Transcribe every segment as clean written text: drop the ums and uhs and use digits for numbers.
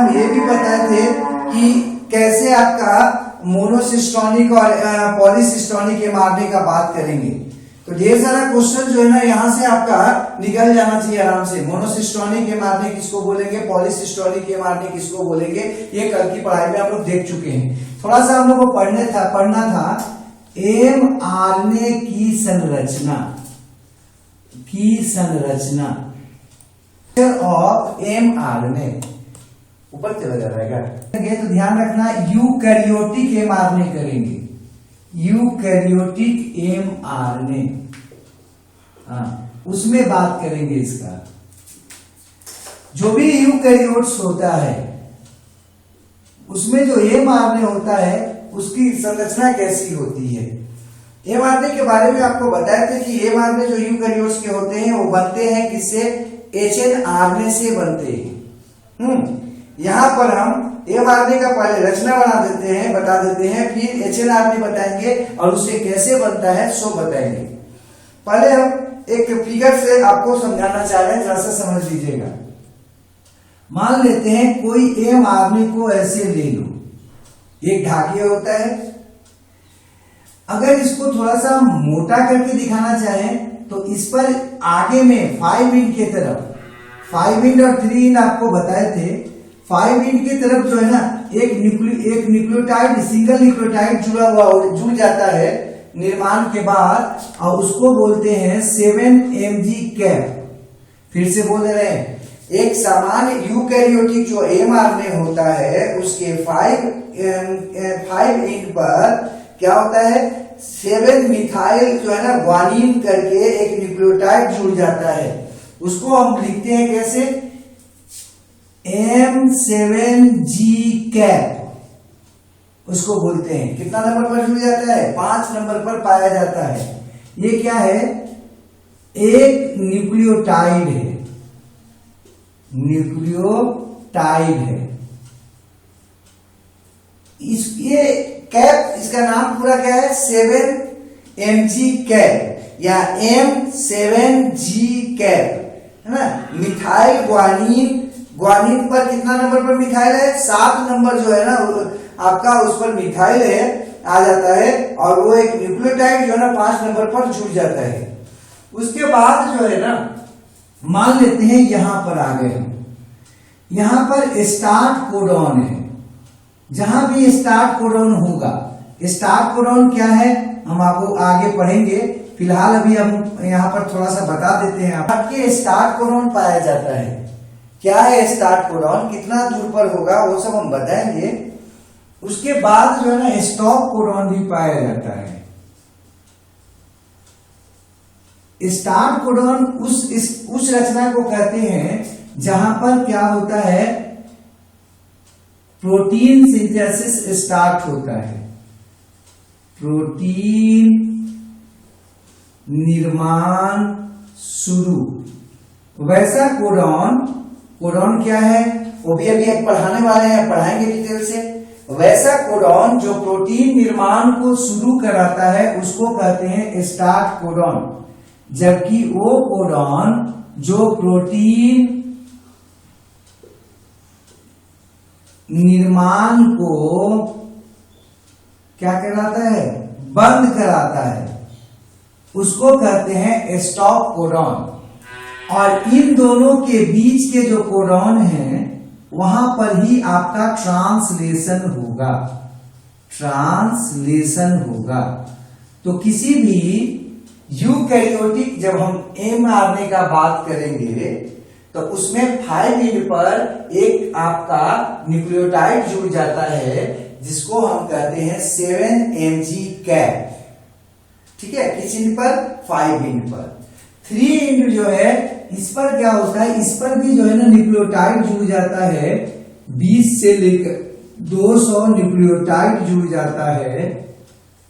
हम ये भी बताए थे कि कैसे आपका मोनोसिस्टोनिक और पॉलीसिस्टोनिक एमआरएनए का बात करेंगे। तो ढेर सारा क्वेश्चन जो है ना यहाँ से आपका निकल जाना चाहिए आराम से। मोनोसिस्टोनिक एमआरएनए किसको बोलेंगे, पॉलीसिस्टोनिक एमआरएनए किसको बोलेंगे, ये कल की पढ़ाई में हम लोग देख चुके हैं। थोड़ा सा हम लोग को पढ़ना था एमआरएनए की संरचना ऑफ एमआरएनए ऊपर चला जा रहा है तो ध्यान रखना यूकैरियोटिक एमआरएनए करेंगे, यूकैरियोटिक एमआरएनए, उसमें बात करेंगे इसका। जो भी यूकैरियोट्स होता है उसमें जो एमआरएनए होता है उसकी संरचना कैसी होती है। एमआरएनए के बारे में आपको बताया था कि एमआरएनए जो यूकैरियोट्स के होते हैं वो बनते हैं किससे, एचएनआरएनए से बनते हैं। यहाँ पर हम एमआरएनए का पहले रचना बता देते हैं, फिर एचएनआरएनए बताएंगे और उसे कैसे बनता है सो बताएंगे। पहले हम एक फिगर से आपको समझाना चाह रहे हैं, जरा सा समझ लीजिएगा। मान लेते हैं कोई एमआरएनए को ऐसे ले लो, एक ढाकिया होता है। अगर इसको थोड़ा सा मोटा करके दिखाना चाहें तो इस पर आगे में 5 इंच के तरफ, 5 इंच और 3 इंच आपको बताए थे। 5 इंच की तरफ जो है ना एक न्यूक्लियोटाइड, सिंगल न्यूक्लियोटाइड जुड़ जाता है निर्माण के बाद, और उसको बोलते हैं 7mg कैप। फिर से बोल रहे हैं, एक सामान्य यूकैरियोटिक जो एमआरएनए होता है उसके 5 इंच पर क्या होता है, 7 मिथाइल जो है ना ग्वानिन करके एक न्यूक्लियोटाइड जुड़ जाता है। उसको हम लिखते हैं कैसे, M7G कैप उसको बोलते हैं। कितना नंबर पर जुड़ जाता है, 5 नंबर पर पाया जाता है। ये क्या है, एक न्यूक्लियोटाइड है, न्यूक्लियोटाइड है। ये कैप, इसका नाम पूरा क्या है, 7mg कैप या M7G कैप है ना। मिथाइल ग्वानिन पर कितना नंबर पर मिथाइल है, 7 नंबर जो है ना आपका उस पर मिथाइल है आ जाता है, और वो एक न्यूक्लियोटाइड जो है ना 5 नंबर पर जुड़ जाता है। उसके बाद जो है ना मान लेते हैं यहां पर आ गए हम, यहां पर स्टार्ट कोडॉन है। जहां भी स्टार्ट कोडॉन होगा, स्टार्ट कोडॉन क्या है हम आपको आगे पढ़ेंगे, फिलहाल अभी हम यहां पर थोड़ा सा बता देते हैं। आपके स्टार्ट कोडॉन पाया जाता है। क्या है स्टार्ट कोडॉन, कितना दूर पर होगा वो सब हम बताएंगे। उसके बाद जो है ना स्टॉप कोडॉन भी पाया जाता है। स्टार्ट कोडॉन उस रचना को कहते हैं जहां पर क्या होता है, प्रोटीन सिंथेसिस स्टार्ट होता है, प्रोटीन निर्माण शुरू। वैसा कोडॉन क्या है वो भी अभी एक पढ़ाने वाले हैं, पढ़ाएंगे डिटेल से। वैसा कोडॉन जो प्रोटीन निर्माण को शुरू कराता है उसको कहते हैं स्टार्ट कोडॉन, जबकि वो कोडॉन जो प्रोटीन निर्माण को क्या कराता है, बंद कराता है, उसको कहते हैं स्टॉप कोडॉन। और इन दोनों के बीच के जो कोडॉन है वहां पर ही आपका ट्रांसलेशन होगा। तो किसी भी यूकैरियोटिक जब हम एमआरएनए का बात करेंगे तो उसमें 5 इंच पर एक आपका न्यूक्लियोटाइड जुड़ जाता है जिसको हम कहते हैं 7mg कैप। ठीक है, किस इंच पर, 5 इंच पर। 3 इंच जो है इस पर क्या होता है, इस पर भी जो है ना न्यूक्लियोटाइड जुड़ जाता है, 20 से लेकर 200 न्यूक्लियोटाइड जुड़ जाता है,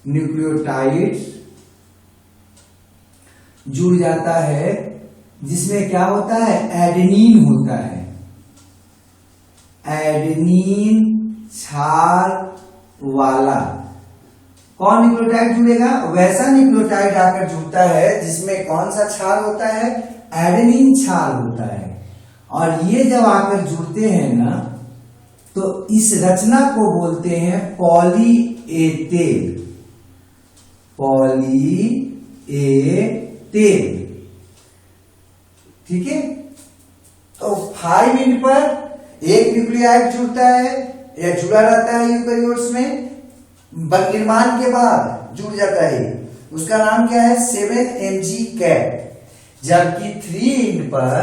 न्यूक्लियोटाइड जुड़ जाता है, जिसमें क्या होता है, एडेनिन होता है। एडेनिन क्षार वाला कौन न्यूक्लियोटाइड जुड़ेगा, वैसा न्यूक्लियोटाइड आकर जुड़ता है जिसमें कौन सा क्षार होता है, एडेनिन क्षार होता है। और ये जब आकर जुड़ते हैं ना तो इस रचना को बोलते हैं poly a tale. Poly a tale, ठीक है। तो 5 एंड पर एक न्यूक्लियाइड जुड़ता है या जुड़ा रहता है यूकेरियोट्स में, निर्माण के बाद जुड़ जाता है। उसका नाम क्या है? 7mg cap. जबकि 3 एंड पर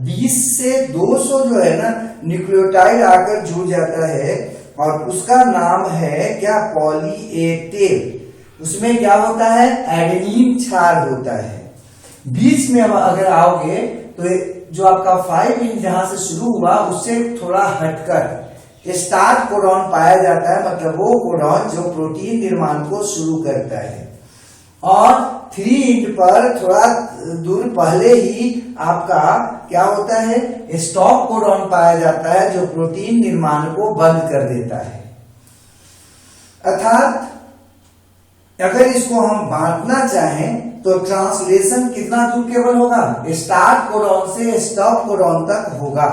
20 से 200 जो है ना न्यूक्लियोटाइड आकर जुड़ जाता है और उसका नाम है क्या? Poly a tale. उसमें क्या होता है? एडेनिन क्षार होता है। बीच में अब अगर आओगे तो जो आपका 5 एंड जहां से शुरू हुआ उससे थोड़ा हटकर स्टार्ट कोडॉन पाया जाता है, मतलब वो कोडॉन जो प्रोटीन निर्माण को शुरू करता है। और 3 एंड पर थोड़ा दूर पहले ही आपका क्या होता है? स्टॉप कोडॉन पाया जाता है जो प्रोटीन निर्माण को बंद कर देता है। अर्थात अगर इसको हम बांटना चाहें तो ट्रांसलेशन कितना दूर केवल होगा? स्टार्ट कोडॉन से स्टॉप कोडॉन तक होगा।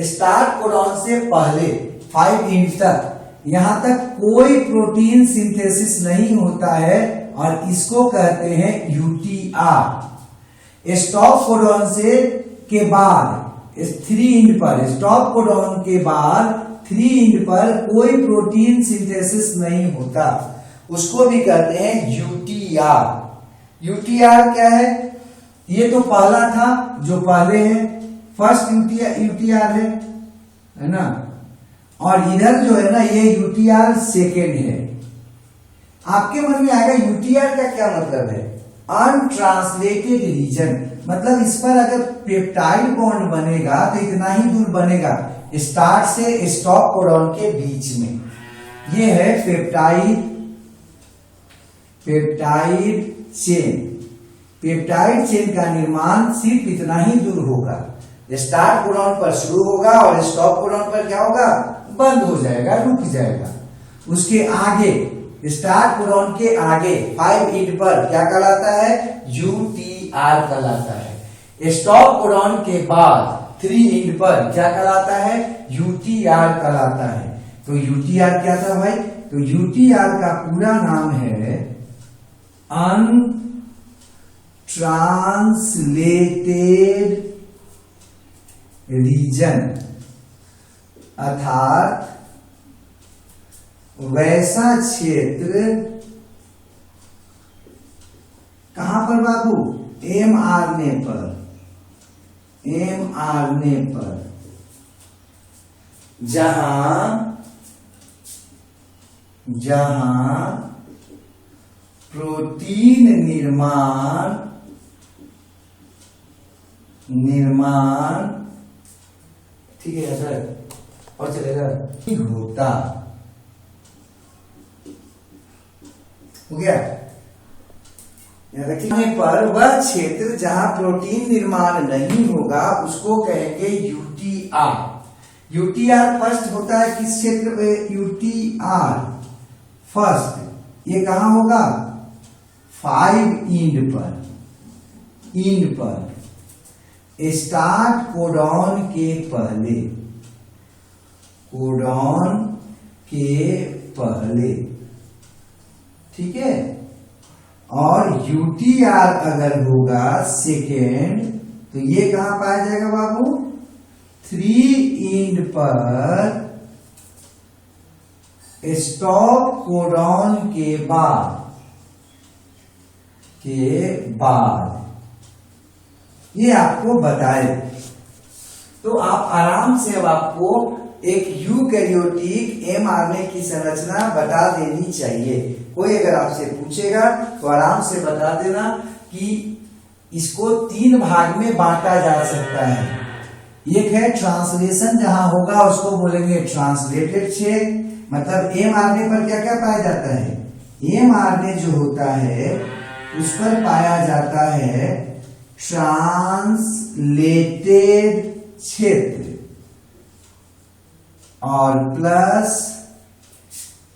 स्टार्ट कोडॉन से पहले 5 एंड तक, यहां तक कोई प्रोटीन सिंथेसिस नहीं होता है और इसको कहते हैं यूटीआर। स्टॉप कोडॉन से के बाद 3 एंड पर, स्टॉप कोडॉन के बाद 3 एंड पर कोई प्रोटीन सिंथेसिस नहीं होता, उसको भी कहते हैं यूटीआर। यूटीआर क्या है? ये तो पहला था जो पहले है, फर्स्ट यूटीआर है ना। और इधर जो है ना ये यूटीआर सेकेंड है। आपके मन में आएगा यूटीआर का क्या मतलब है? अनट्रांसलेटेड रीजन, मतलब इस पर अगर पेप्टाइड बॉन्ड बनेगा तो इतना ही दूर बनेगा स्टार्ट से स्टॉप कोडॉन के बीच में। ये है पेप्टाइड चेन। पेप्टाइड चेन का निर्माण सिर्फ इतना ही दूर होगा, स्टार्ट कोडॉन पर शुरू होगा और स्टॉप कोडॉन पर क्या होगा? बंद हो जाएगा, रुक जाएगा। उसके आगे स्टार्ट कोडॉन के आगे 5 एंड पर क्या कहलाता है? यूटीआर कहलाता है। स्टॉप कोडॉन के बाद 3 एंड पर क्या कहलाता है? यूटीआर कहलाता है। तो यूटीआर क्या था भाई? तो यूटीआर का पूरा नाम है अनट्रांसलेटेड रीजन, अर्थात वैसा क्षेत्र कहां पर बाबू? mRNA पर, mRNA पर, जहां प्रोटीन निर्माण ठीक है सर और चलेगा होता हो गया। रखने पर वह क्षेत्र जहां प्रोटीन निर्माण नहीं होगा उसको कहेंगे यूटीआर। यूटीआर फर्स्ट होता है किस क्षेत्र पे? यूटीआर फर्स्ट ये कहां होगा? 5 एंड पर, स्टार्ट कोडॉन के पहले, ठीक है। और यूटीआर अगर होगा सेकेंड तो ये कहां पाया जाएगा बाबू? 3 एंड पर स्टॉप कोडॉन के बाद ये आपको बताए। तो आप आराम से अब आपको एक यूकैरियोटिक mRNA की संरचना बता देनी चाहिए। कोई अगर आपसे पूछेगा तो आराम से बता देना कि इसको 3 भाग में बांटा जा सकता है। एक है ट्रांसलेशन, जहां होगा उसको बोलेंगे ट्रांसलेटेड चेन, मतलब mRNA पर क्या क्या पाया जाता है? mRNA जो होता है उस पर पाया जाता है ट्रांसलेटेड क्षेत्र और प्लस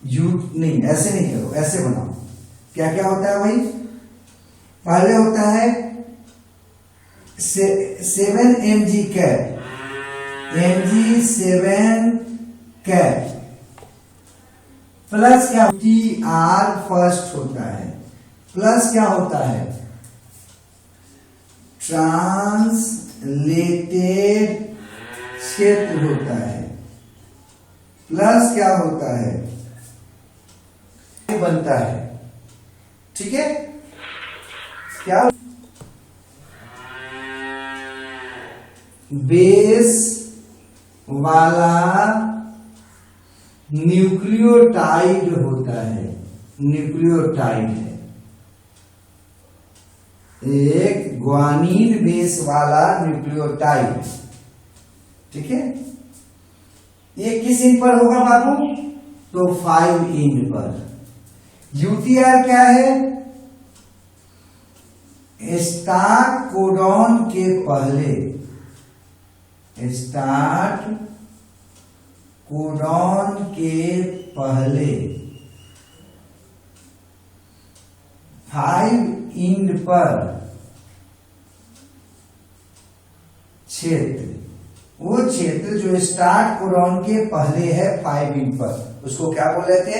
नहीं, ऐसे नहीं करो, ऐसे बनाओ। क्या क्या होता है भाई? पहले होता है 7mg cap, mg 7 cap plus क्या टी आर फर्स्ट होता है, प्लस क्या होता है ट्रांसलेटेड क्षेत्र होता है, प्लस क्या होता है बनता है। ठीक है, क्या बेस वाला न्यूक्लियोटाइड होता है, न्यूक्लियोटाइड है एक ग्वानिन बेस वाला न्यूक्लियोटाइड। ठीक है, ये किस इन पर होगा बाबू, तो 5 इन पर। यूटीआर क्या है, स्टार्ट कोडॉन के पहले, स्टार्ट कोडॉन के पहले 5 इंड पर क्षेत्र, वो क्षेत्र जो स्टार्ट कोडॉन के पहले है 5 इंड पर, उसको क्या बोल रहे थे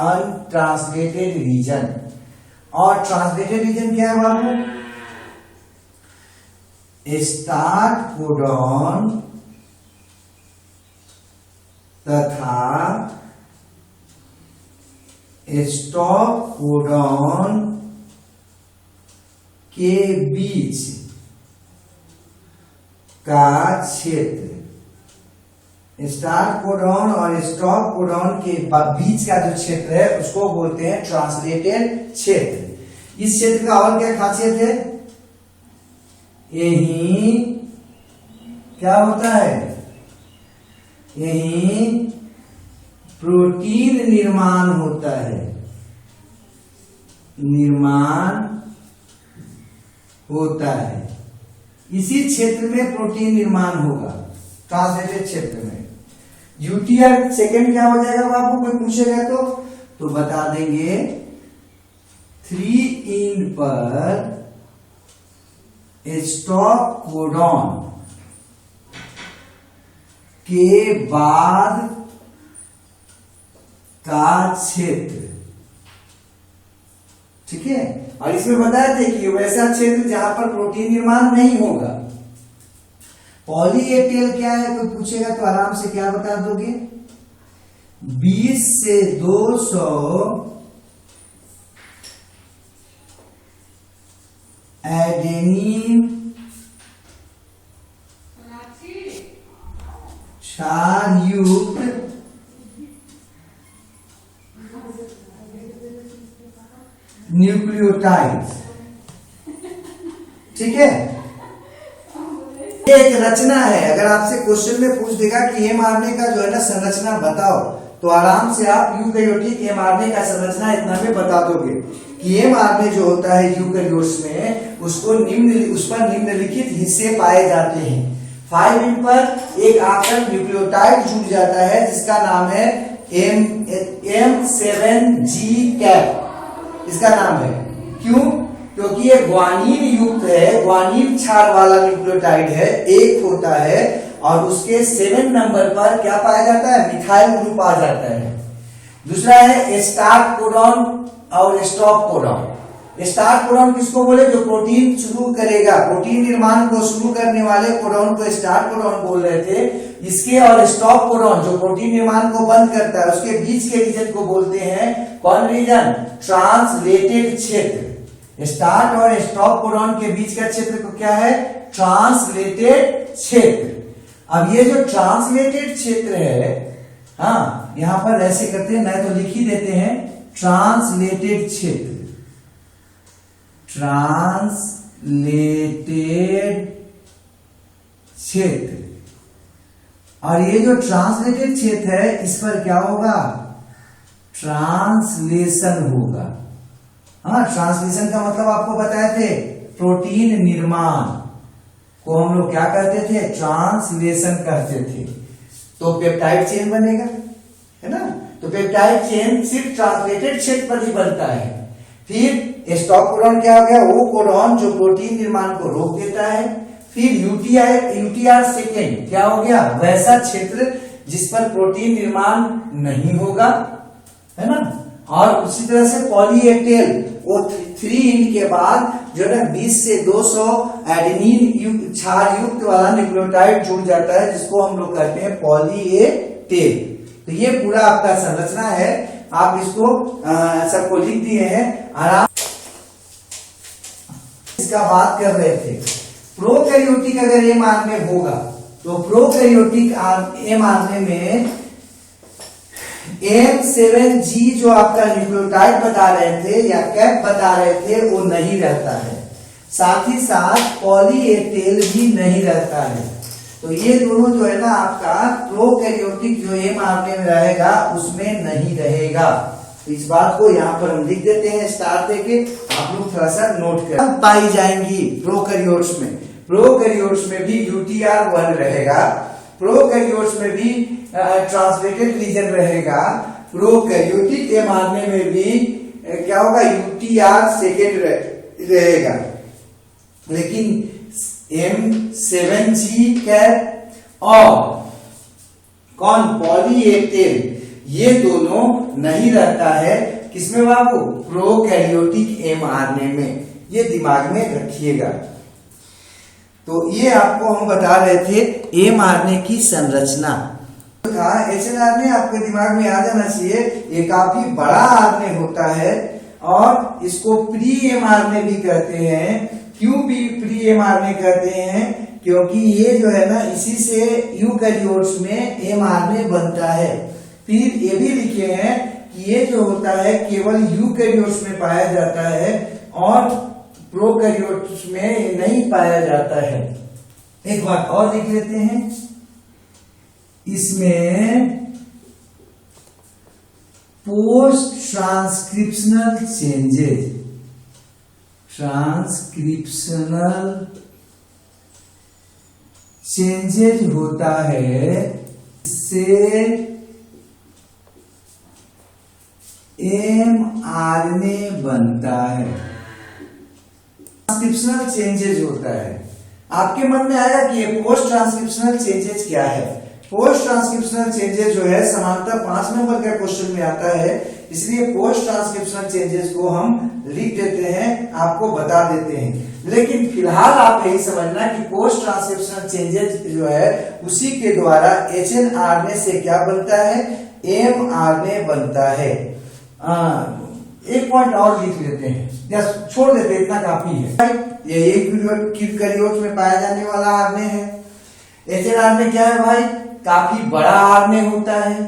अनट्रांसलेटेड रीजन। और ट्रांसलेटेड रीजन क्या है बाबू, स्टार्ट कोडॉन तथा स्टॉप कोडॉन के बीच का क्षेत्र, स्टार्ट कोडॉन और स्टॉप कोडॉन के बीच का जो क्षेत्र है उसको बोलते हैं ट्रांसलेटेड क्षेत्र। इस क्षेत्र का और क्या खासियत है, यही क्या होता है, यही प्रोटीन निर्माण होता है, निर्माण होता है, इसी क्षेत्र में प्रोटीन निर्माण होगा ट्रांसलेटेड क्षेत्र में। यूटीआर सेकेंड क्या हो जाएगा बाबू, कोई पूछेगा तो बता देंगे 3 इंड पर स्टॉप कोडॉन के बाद का क्षेत्र। ठीक है, और इसमें बताया थे कि वैसा क्षेत्र जहां पर प्रोटीन निर्माण नहीं होगा। पॉली ए टेल क्या है, कोई पूछेगा तो आराम से क्या बता दोगे, 20 से 200 एडेनिन क्षार युक्त न्यूक्लियोटाइड। ठीक है, ये एक रचना है, अगर आपसे क्वेश्चन में पूछ देगा कि एमआरएनए का जो है ना संरचना बताओ, तो आराम से आप यूकैरियोटिक एमआरएनए का संरचना इतना में बता दोगे कि एमआरएनए जो होता है यूकैरियोट्स में उस पर निम्नलिखित हिस्से पाए जाते हैं। 5 इंड पर एक आकर न्यूक्लियोटाइड जुड़ जाता है जिसका नाम है M7G कैप, इसका नाम है। क्यों, क्योंकि ये ग्वानिन युक्त है, ग्वानिन क्षार वाला न्यूक्लियोटाइड है, एक होता है और उसके 7 नंबर पर क्या पाया जाता है, मिथाइल ग्रुप आ जाता है। दूसरा है स्टार्ट कोडॉन और स्टॉप कोडॉन। स्टार्ट कोडॉन किसको बोले, जो प्रोटीन शुरू करेगा, प्रोटीन निर्माण को शुरू करने वाले कोडॉन को स्टार्ट कोडॉन बोल रहे थे। इसके और स्टॉप कोडॉन जो प्रोटीन निर्माण को बंद करता है उसके बीच के रीजन को बोलते हैं कौन रीजन, ट्रांसलेटेड क्षेत्र। स्टार्ट और स्टॉप कोडॉन के बीच का क्षेत्र को क्या है, ट्रांसलेटेड क्षेत्र। अब ये जो ट्रांसलेटेड क्षेत्र है, हाँ यहां पर ऐसे करते हैं, नहीं तो लिख ही देते हैं ट्रांसलेटेड क्षेत्र, ट्रांसलेटेड क्षेत्र। और ये जो ट्रांसलेटेड क्षेत्र है इस पर क्या होगा, ट्रांसलेशन होगा। हाँ, ट्रांसलेशन का मतलब आपको बताए थे, प्रोटीन निर्माण को हम लोग क्या कहते थे, ट्रांसलेशन कहते थे। तो पेप्टाइड चेन बनेगा, है ना। तो पेप्टाइड चेन सिर्फ ट्रांसलेटेड क्षेत्र पर ही बनता है। फिर स्टॉप कोडॉन क्या हो गया, वो कोडॉन जो प्रोटीन निर्माण को रोक देता है। फिर यूटीआर सेकेंड क्या हो गया, वैसा क्षेत्र जिस पर प्रोटीन निर्माण नहीं होगा, है ना। और उसी तरह से पॉली ए टेल, वो 3' के बाद जो है ना 20 से 200 एडेनिन क्षार युक्त वाला न्यूक्लियोटाइड जुड़ जाता है, जिसको हम लोग कहते हैं पॉली ए टेल। तो ये पूरा आपका संरचना है, आप इसको सबको लिख दिए हैं आराम। इसका बात कर रहे थे प्रोकैरियोटिक अगर एम आरएनए होगा तो प्रोकैरियोटिक एम आरएनए में M7G जो आपका न्यूक्लियोटाइड बता रहे थे या कैप बता रहे थे वो नहीं रहता है, साथ ही साथ पॉली ए टेल भी नहीं रहता है। तो ये दोनों जो है ना आपका प्रोकैरियोटिक जो एम आरएनए में रहेगा उसमें नहीं रहेगा। तो इस बात को यहाँ पर हम लिख देते हैं स्टार देके, आप लोग थोड़ा सा नोट करें। पाई जाएंगी प्रोकैरियोट्स में, प्रोकैरियोट्स में भी UTR1 रहेगा, प्रोकैरियोट्स में भी ट्रांसलेटेड रीजन रहेगा, प्रोकैरियोटिक एम आरएनए में भी क्या होगा UTR2 रहेगा। लेकिन M7G कैप और कौन पॉली ए टेल ये दोनों नहीं रहता है किसमें बाबू, प्रोकैरियोटिक एम आरएनए में, ये दिमाग में रखिएगा। तो ये आपको हम बता रहे थे एम आरएनए की संरचना। एचएनआरएनए आपके दिमाग में आ जाना चाहिए, ये काफी बड़ा आरएनए होता है और इसको प्री एम आरएनए भी कहते हैं। क्यों प्री एम आरएनए कहते हैं, क्योंकि ये जो है ना इसी से यूकैरियोट्स में एम आरएनए बनता है। फिर ये भी लिखे हैं कि ये जो होता है केवल यूकैरियोट्स में पाया जाता है और प्रोकैरियोट्स में नहीं पाया जाता है। एक बात और लिख लेते हैं, इसमें पोस्ट ट्रांसक्रिप्शनल चेंजेस, होता है, इससे एम आरएनए बनता है। ट्रांसक्रिप्शनल चेंजेस होता है। आपके मन में आएगा कि ये पोस्ट ट्रांसक्रिप्शनल चेंजेस क्या है। पोस्ट ट्रांसक्रिप्शनल चेंजेस जो है सामान्यतः 5 नंबर का क्वेश्चन में आता है, इसलिए पोस्ट ट्रांसक्रिप्शनल चेंजेस को हम लिख देते हैं, आपको बता देते हैं। लेकिन फिलहाल आप यही समझना कि पोस्ट ट्रांसक्रिप्शनल चेंजेस जो है उसी के द्वारा एचएनआरएनए से क्या बनता है, एम आरएनए बनता है। एक पॉइंट और लिख लेते हैं या छोड़ देते हैं, इतना काफी है। ये यूकैरियोट्स में पाया जाने वाला आरएनए है। एचएनआरएनए क्या है भाई, काफी बड़ा आरएनए होता है।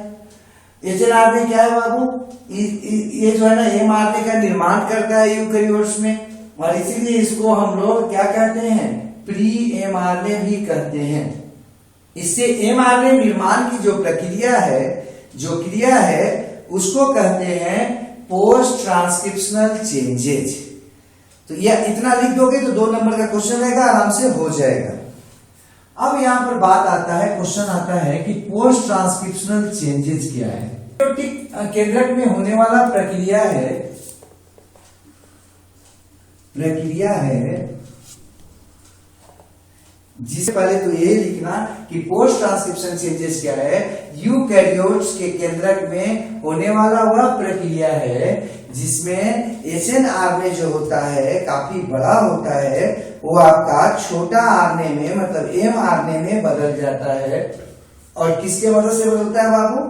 एचएनआरएनए क्या है बाबू, ये जो है ना एम आरएनए का निर्माण करता है यूकैरियोट्स में, और इसीलिए इसको हम लोग क्या कहते हैं, प्री एम आरएनए भी कहते हैं। इससे एम आरएनए निर्माण की जो प्रक्रिया है, जो क्रिया है, उसको कहते हैं पोस्ट ट्रांसक्रिप्शनल चेंजेज। तो यह इतना लिख दोगे तो 2 नंबर का क्वेश्चन रहेगा, आराम से हो जाएगा। अब यहां पर बात आता है, क्वेश्चन आता है कि पोस्ट ट्रांसक्रिप्शनल चेंजेस क्या है। केंद्रक में होने वाला प्रक्रिया है जिससे पहले तो ये लिखना कि पोस्ट ट्रांसक्रिप्शन चेंजेस क्या है, यूकैरियोट्स के केंद्रक में होने वाला वह प्रक्रिया है जिसमें एचएनआरएनए जो होता है काफी बड़ा होता है, वो आपका छोटा आरएनए में मतलब एम आरएनए में बदल जाता है। और किसके मदद से बदलता है बाबू,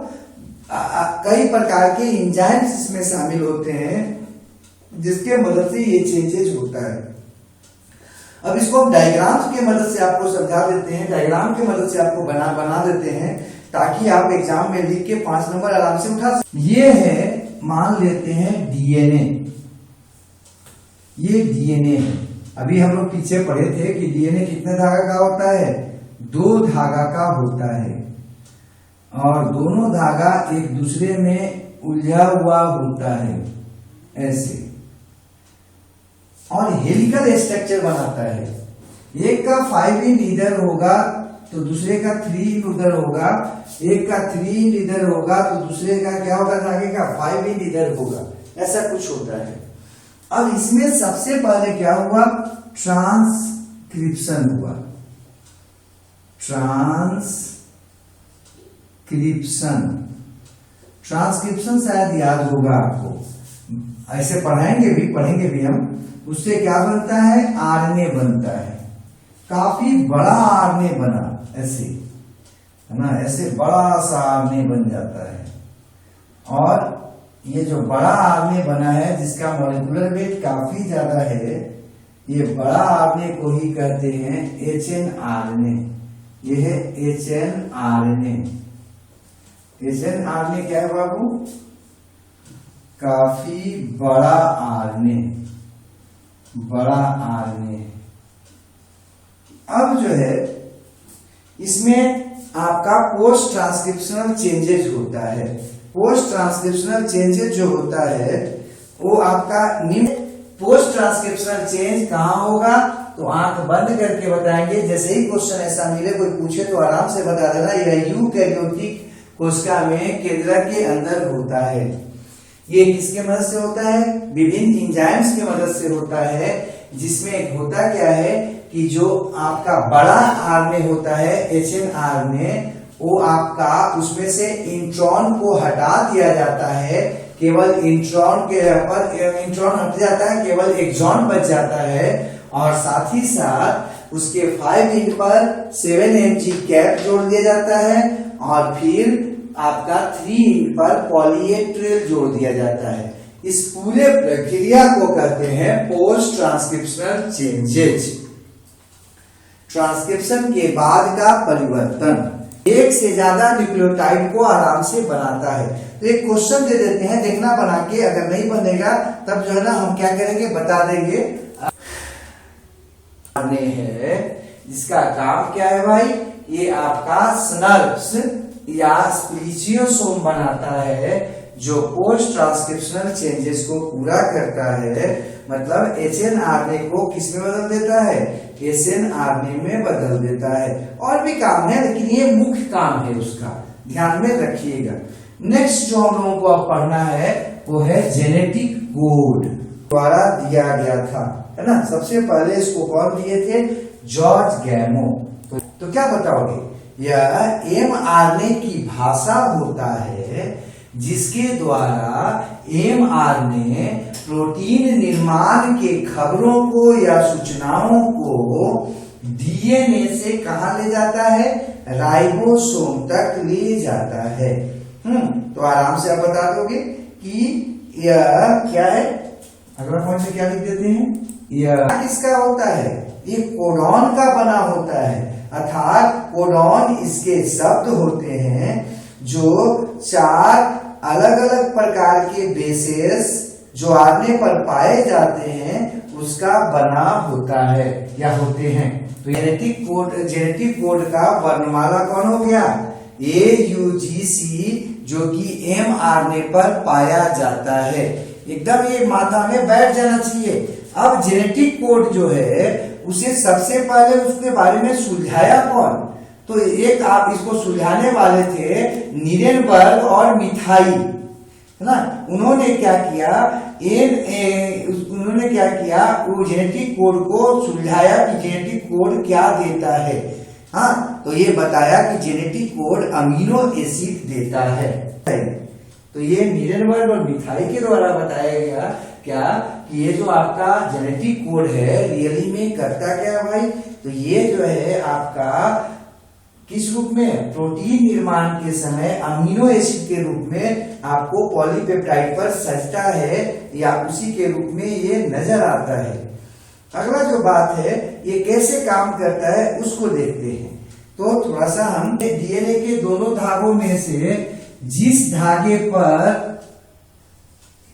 कई प्रकार के एंजाइम्स इसमें शामिल होते हैं जिसके मदद से ये चेंजेस होता है। अब इसको हम डायग्राम्स के मदद से आपको समझा देते हैं, डायग्राम के मदद से आपको बना देते हैं ताकि आप एग्जाम में लिख के 5 नंबर आराम से उठा सकते। ये है, मान लेते हैं डीएनए, ये डीएनए है। अभी हम लोग पीछे पढ़े थे कि डीएनए कितने धागा का होता है, 2 धागा का होता है और दोनों धागा एक दूसरे में उलझा हुआ होता है ऐसे, और हेलिकल स्ट्रक्चर बनाता है। एक का 5' इधर होगा तो दूसरे का 3 उधर होगा, एक का 3 इधर होगा तो दूसरे का क्या होगा, धागे का 5' इधर होगा, ऐसा कुछ होता है। अब इसमें सबसे पहले क्या हुआ, ट्रांसक्रिप्शन हुआ, ट्रांसक्रिप्शन शायद याद होगा आपको, ऐसे पढ़ेंगे भी हम। उससे क्या बनता है, आरएनए बनता है, काफी बड़ा आरएनए बना, ऐसे है ना, ऐसे बड़ा सा आरएनए बन जाता है। और ये जो बड़ा आरएनए बना है जिसका मॉलिक्यूलर वेट काफी ज्यादा है, ये बड़ा आरएनए को ही कहते हैं एचएनआरएनए। ये है एचएनआरएनए। एचएनआरएनए क्या है बाबू, काफी बड़ा आरएनए, बड़ा आरएनए। अब जो है इसमें आपका पोस्ट ट्रांसक्रिप्शनल चेंजेस होता है। पोस्ट ट्रांसक्रिप्शनल चेंजेस जो होता है वो आपका निम्न। पोस्ट ट्रांसक्रिप्शनल चेंज कहाँ होगा, तो आंख बंद करके बताएंगे। जैसे ही क्वेश्चन ऐसा मिले, कोई पूछे तो आराम से बता देना। यह यूकैरियोटिक कोशिका में केंद्र के अंदर होता है। ये किसके मदद से होता है, विभिन्न एंजाइम्स की मदद से होता है। जिसमें होता क्या है कि जो आपका बड़ा आरएनए होता है एचएनआरएनए, वो आपका उसमें से इंट्रॉन को हटा दिया जाता है। केवल इंट्रॉन हट जाता है, केवल एक्सॉन बच जाता है। और साथ ही साथ उसके 5' पर 7Mg कैप जोड़ दिया जाता है। और फिर आपका 3' पर पॉली ए ट्रेल जोड़ दिया जाता है। इस पूरे प्रक्रिया को कहते हैं पोस्ट ट्रांसक्रिप्शनल चेंजेज। ट्रांसक्रिप्शन के बाद का परिवर्तन एक से ज्यादा न्यूक्लियोटाइड को आराम से बनाता है। तो एक क्वेश्चन दे देते हैं, देखना बना के। अगर नहीं बनेगा तब जो है ना हम क्या करेंगे, बता देंगे। है जिसका काम क्या है भाई, ये आपका स्नर्प्स या स्प्लीचियोसोम बनाता है, जो पोस्ट ट्रांसक्रिप्शनल चेंजेस को पूरा करता है। मतलब एचएनआरएनए को किस में बदल देता है, एसएनआरएनए में बदल देता है। और भी काम है, लेकिन ये मुख्य काम है उसका, ध्यान में रखिएगा। नेक्स्ट जो हम लोगों को अब पढ़ना है वो है जेनेटिक कोड द्वारा दिया गया था, है ना। सबसे पहले इसको कौन दिए थे, जॉर्ज गैमो। तो क्या बताओगे, यह एमआरएनए की भाषा होता है जिसके द्वारा एमआरएनए प्रोटीन निर्माण के खबरों को या सूचनाओं को डीएनए से कहां ले जाता है, राइबोसोम तक ले जाता है। तो आराम से आप बता दोगे कि यह क्या है। अगला पॉइंट में क्या लिख देते हैं, यह किसका होता है, ये कोडॉन का बना होता है। अर्थात कोडॉन इसके शब्द होते हैं जो 4 अलग अलग प्रकार के बेसेस जो आरएनए पर पाए जाते हैं उसका बना होता है या होते हैं। तो जेनेटिक कोड का वर्णमाला कौन हो गया, AUGC, जो कि एमआरएनए पर पाया जाता है। एकदम ये माथा में बैठ जाना चाहिए। अब जेनेटिक कोड जो है उसे सबसे पहले उसके बारे में सुलझाया कौन, तो एक आप इसको सुलझाने वाले थे नीरेनबर्ग और मिथाई, है ना। उन्होंने क्या किया, वो जेनेटिक कोड को सुलझाया कि जेनेटिक कोड क्या देता है। हाँ, तो ये बताया कि जेनेटिक कोड अमीनो एसिड देता है। तो ये नीरेनबर्ग और मिथाई के द्वारा बताया गया क्या कि ये जो आपका जेनेटिक कोड है रियली में करता क्या है भाई, तो ये जो है आपका किस रूप में, प्रोटीन निर्माण के समय अमीनो एसिड के रूप में आपको पॉलीपेप्टाइड पर सजता है या उसी के रूप में ये नजर आता है। अगला जो बात है ये कैसे काम करता है उसको देखते हैं। तो थोड़ा सा हम डीएनए के दोनों धागों में से जिस धागे पर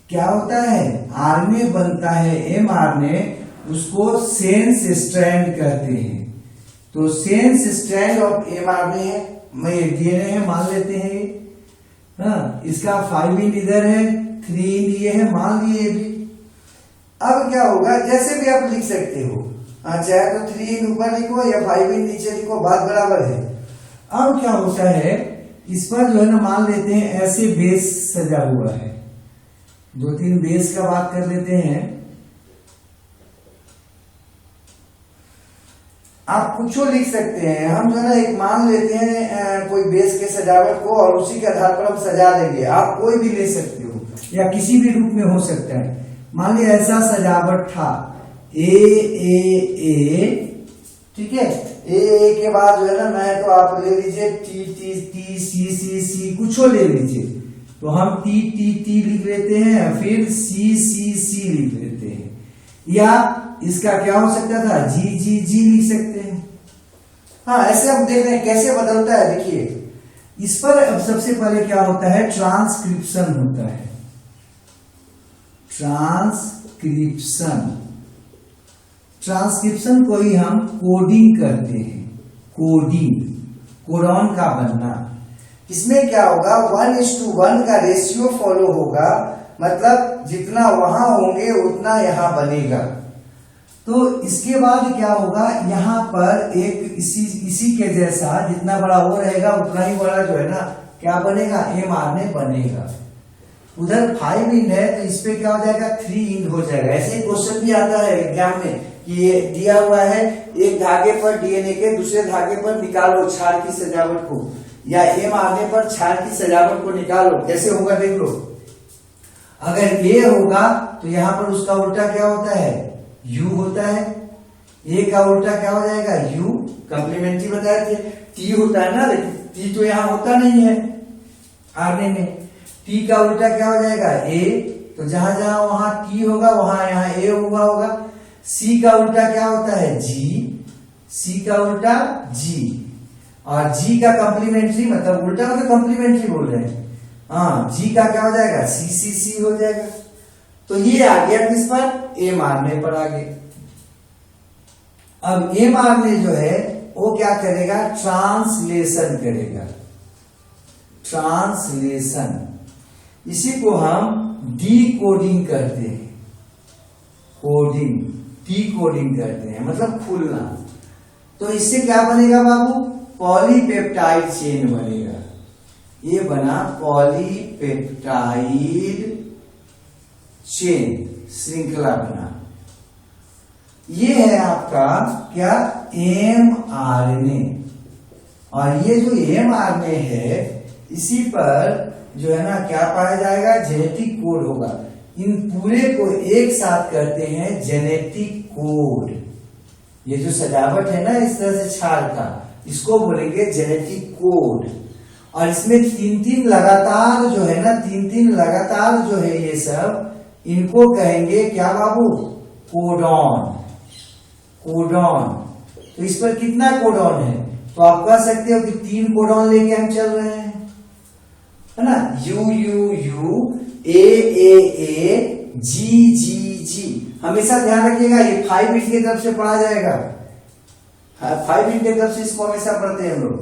क्या होता है, आरएनए बनता है, एमआरएनए, उसको सेंस स्ट्रैंड कहते हैं। तो सेंस स्ट्रैंड ऑफ एमआरएनए है, डीएनए है मान लेते हैं। हाँ, इसका 5' इधर है, 3' ये है, मान लिए भी। अब क्या होगा, जैसे भी आप लिख सकते हो, चाहे तो 3 ऊपर लिखो या 5 नीचे लिखो, बात बराबर है। अब क्या होता है, इस पर जो है ना मान लेते हैं ऐसे बेस सजा हुआ है। 2-3 बेस का बात कर लेते हैं। आप कुछ लिख सकते हैं। हम जो है ना एक मान लेते हैं कोई बेस के सजावट को और उसी के आधार पर हम सजा देंगे। आप कोई भी ले सकते हो या किसी भी रूप में हो सकता है। मान लीजिए ऐसा सजावट था ए, ठीक है। ए के बाद जो है ना मैं तो आप ले लीजिए टी सी कुछ ले लीजिए। तो हम टी लिख लेते हैं, फिर सी लिख लेते हैं। या इसका क्या हो सकता था, जी लिख सकते हैं। हाँ, ऐसे हम देख रहे हैं कैसे बदलता है। देखिए इस पर अब सबसे पहले क्या होता है, ट्रांसक्रिप्शन होता है। ट्रांसक्रिप्शन को ही हम कोडिंग करते हैं। कोडॉन का बनना। इसमें क्या होगा, 1:1 का रेशियो फॉलो होगा। मतलब जितना वहां होंगे उतना यहां बनेगा। तो इसके बाद क्या होगा, यहाँ पर एक इसी के जैसा जितना बड़ा वो रहेगा उतना ही बड़ा जो है ना क्या बनेगा, एम आर में बनेगा। उधर 5 इंड है तो इस पे क्या हो जाएगा, 3 इंड हो जाएगा। ऐसे क्वेश्चन भी आता है एग्जाम में कि ये दिया हुआ है एक धागे पर डीएनए के दूसरे धागे पर निकालो क्षार की सजावट को, या एम आरने पर क्षार की सजावट को निकालो। कैसे होगा देख लो। अगर ये होगा तो यहाँ पर उसका उल्टा क्या होता है, यू होता है। ए का उल्टा क्या हो जाएगा, यू। कंप्लीमेंट्री बताए थे, टी होता है ना, लेकिन टी तो यहाँ होता नहीं है आरने में। टी का उल्टा क्या हो जाएगा, ए। तो जहां जहां वहां टी होगा वहां यहाँ ए हुआ होगा। सी का उल्टा क्या होता है, जी। सी का उल्टा जी। और जी का कंप्लीमेंट्री मतलब उल्टा मतलब कंप्लीमेंट्री बोल रहे हैं। हाँ, जी का क्या हो जाएगा, सी हो जाएगा। तो ये आ गया किस पर, ए मारने पर आ गए। अब ए मारने जो है वो क्या करेगा, ट्रांसलेशन करेगा। ट्रांसलेशन, इसी को हम डीकोडिंग करते हैं। कोडिंग, डीकोडिंग करते हैं मतलब खुलना। तो इससे क्या बनेगा बाबू, पॉलीपेप्टाइड चेन बनेगा। ये बना पॉलीपेप्टाइड चेन, श्रृंखला बना। ये है आपका क्या, एमआरएनए। और ये जो एमआरएनए है इसी पर जो है ना क्या पाया जाएगा, जेनेटिक कोड होगा। इन पूरे को एक साथ करते हैं जेनेटिक कोड। ये जो सजावट है ना इस तरह से क्षार का, इसको बोलेंगे जेनेटिक कोड। और इसमें 3-3 लगातार जो है ना, 3-3 लगातार जो है ये सब, इनको कहेंगे क्या बाबू, कोडॉन। तो इस पर कितना कोडॉन है, तो आप कह सकते हो कि 3 कोडॉन लेके हम चल रहे हैं, है ना। यू ए जी। हमेशा ध्यान रखिएगा ये 5 इंच की तरफ से पढ़ा जाएगा। 5 इंच की तरफ से इसको हमेशा पढ़ते हैं हम लोग।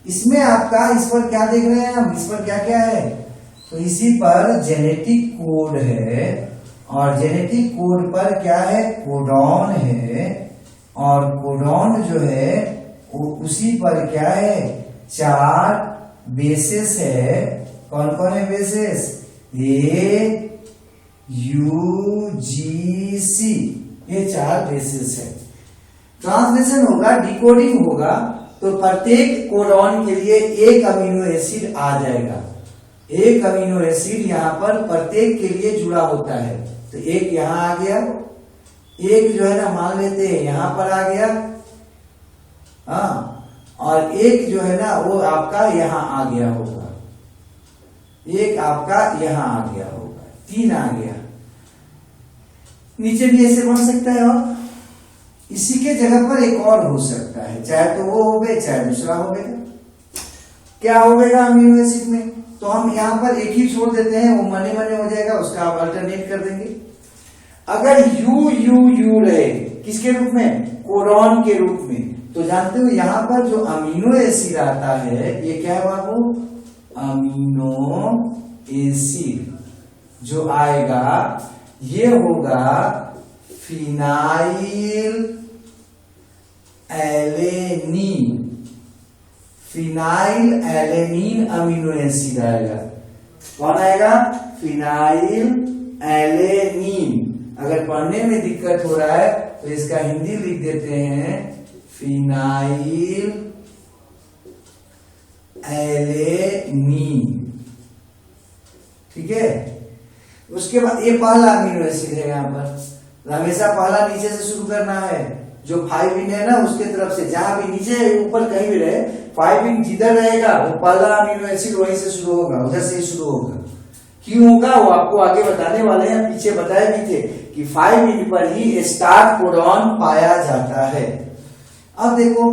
इसमें आपका इस पर क्या देख रहे हैं हम, इस पर क्या क्या है, तो इसी पर जेनेटिक कोड है। और जेनेटिक कोड पर क्या है, कोडॉन है। और कोडॉन जो है उसी पर क्या है, 4 बेसेस है। कौन कौन है बेसेस, ए यू जी सी, ये 4 बेसेस है। ट्रांसलेशन होगा, डिकोडिंग होगा, तो प्रत्येक कोडॉन के लिए एक अमीनो एसिड आ जाएगा। एक अमीनो एसिड यहाँ पर प्रत्येक के लिए जुड़ा होता है। तो एक यहाँ आ गया, एक जो है ना मान लेते हैं यहाँ पर आ गया, हाँ। और एक जो है ना वो आपका यहाँ आ गया होगा, एक आपका यहाँ आ गया होगा, 3 आ गया। नीचे भी ऐसे बन सकता है। और इसी के जगह पर एक और हो सकता है, चाहे तो वो हो गए चाहे दूसरा हो गया। क्या हो गएगा अमीनो एसिड में, तो हम यहाँ पर एक ही छोड़ देते हैं, वो मने हो जाएगा, उसका आप अल्टरनेट कर देंगे। अगर यू रहे किसके रूप में, कोडॉन के रूप में, तो जानते हो यहाँ पर जो अमीनो एसिड आता है ये क्या है बाबू, अमीनो एसिड जो आएगा ये होगा phenyl alanine. Phenyl alanine amino acid आएगा। कौन आएगा, फिनाइल एलेनीन। अगर पढ़ने में दिक्कत हो रहा है तो इसका हिंदी लिख देते हैं फिनाइल एलेनीन। ठीक है, उसके बाद ये पहला अमीनो एसिड है, यहाँ पर हमेशा पहला नीचे से शुरू करना है। जो 5 इन है ना उसके तरफ से, जहां भी नीचे ऊपर कहीं भी रहे, 5 इन जिधर रहेगा वो पहला अमीनो एसिड वहीं से शुरू होगा, उधर से ही शुरू होगा। क्यों होगा वो आपको आगे बताने वाले हैं, पीछे बताए भी थे कि 5 इन पर ही स्टार्ट कोडॉन पाया जाता है। अब देखो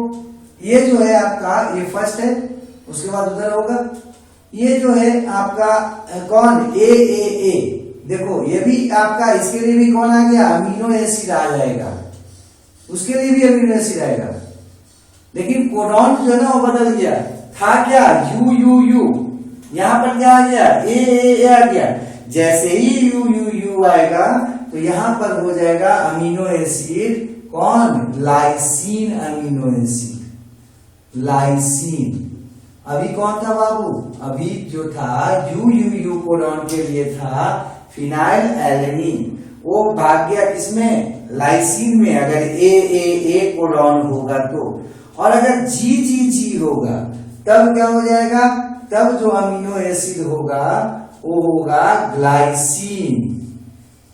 ये जो है आपका, ये फर्स्ट है, उसके बाद उधर होगा। ये जो है आपका कौन, ए देखो ये भी आपका, इसके लिए भी कौन आ गया, अमीनो एसिड आ जाएगा, उसके लिए भी अमीनो एसिड आएगा। लेकिन कोडॉन जो है ना वो बदल गया, था क्या यू, यहां पर क्या आ गया, ए आ गया। जैसे ही यू आएगा तो यहां पर हो जाएगा अमीनो एसिड कौन, लाइसीन अमीनो एसिड, लाइसीन। अभी कौन था बाबू, अभी जो था यू कोडॉन के लिए था फिनाइल एलेनीन, वो भाग गया किसमें, लाइसीन में, अगर ए कोडॉन होगा तो। और अगर जी होगा तब क्या हो जाएगा, तब जो अमीनो एसिड होगा वो होगा ग्लाइसीन।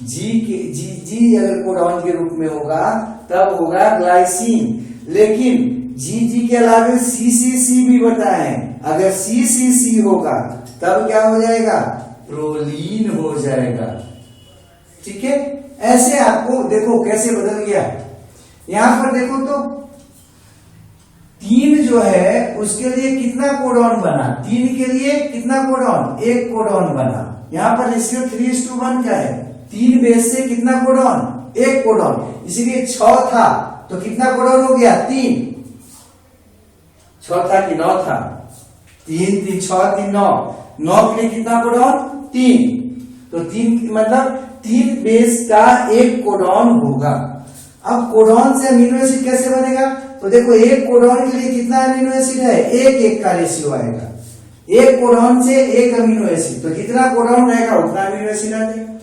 जी अगर कोडॉन के रूप में होगा तब होगा ग्लाइसीन। लेकिन जी के अलावे सी भी बताए, अगर सी होगा तब क्या हो जाएगा, प्रोलीन हो जाएगा। ठीक है, ऐसे आपको देखो कैसे बदल गया। यहां पर देखो तो 3 जो है उसके लिए कितना कोडॉन बना, 3 के लिए कितना कोडॉन, 1 कोडॉन बना। यहां पर रेशियो 3:1 का है, 3 बेस से कितना कोडॉन, 1 कोडॉन, इसीलिए 6 था तो कितना कोडॉन हो गया, 3। 6 था कि 9 था, 3 6 3 9 के लिए कितना कोडॉन, 3। तो 3 मतलब 3 बेस का 1 कोडॉन होगा। अब कोडॉन से अमीनो एसिड कैसे बनेगा, तो देखो 1 कोडॉन के लिए कितना अमीनो एसिड है, 1 का रेशियो आएगा। 1 कोडॉन से 1 अमीनो एसिड, तो जितना कोडॉन रहेगा उतना अमीनो एसिड आ जाएगा।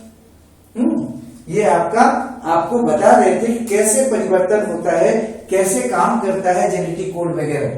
ये आपको बता रहे थे कि कैसे परिवर्तन होता है, कैसे काम करता है जेनेटिक कोड वगैरह।